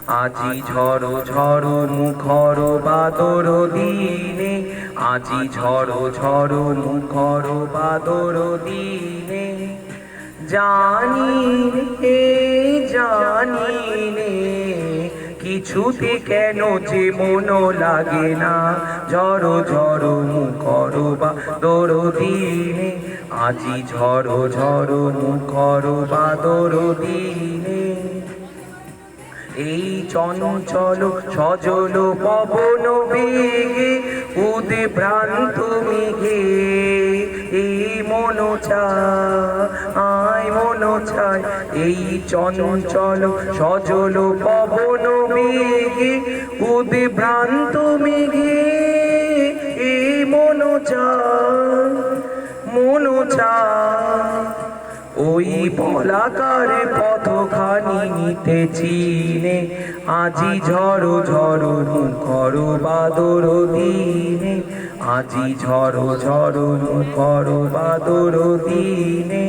আজি ঝড়ো ঝড়ো মুখর বাদর দিনে, আজি ঝড়ো ঝড়ো মুখর বাদর দিনে, জানি নে কিছুতে কেন যে মন লাগে না। ঝড়ো ঝড়ো মুখর বাদর দিনে, আজি ঝড়ো ঝড়ো মুখর বাদর দিনে, এই চঞ্চল সজল পবন বেগে উদ্ভ্রান্ত মেঘে, এই মন চায় এই চঞ্চল সজল পবন বেগে উদ্ভ্রান্ত মেঘে, এই মন চায় ওই বলাকার পথখানি নিতেছি নে, আজি ঝড়ো ঝড়ো মুখর বাদর দিনে, আজি ঝড়ো ঝড়ো মুখর বাদর দিনে,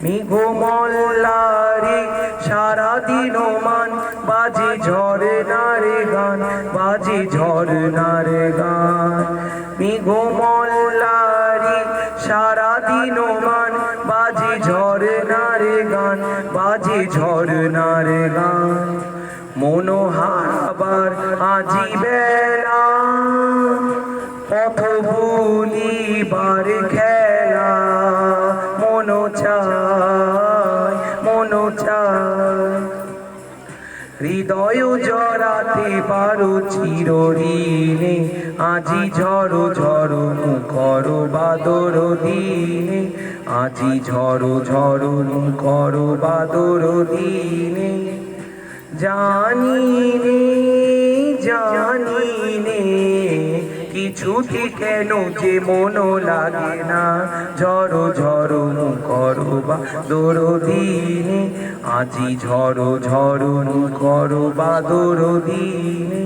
মেঘ মল্লারে সারাদিন মান বাজে ঝরনারে গান, বাজে ঝরনারে গান, মেঘ মল্লারে সারাদিন মান বাজে ঝরনারে গান, বাজে ঝরনারে গান, মন হারাবার আজি বেলা, পথ ভুলিবার খেলা, মন চায় হৃদয় জড়াতে পারো চিরঋণে, আজি ঝড়ো ঝড়ো মুখর বাদর দিনে, আজি ঝড়ো ঝড়ো মুখর বাদর দিনে, জানি নে কিছুতে কেন যে মন লাগে না। ঝড়ো ঝড়ো মুখর বাদর দিনে, আজি ঝড়ো ঝড়ো মুখর বাদর দিনে।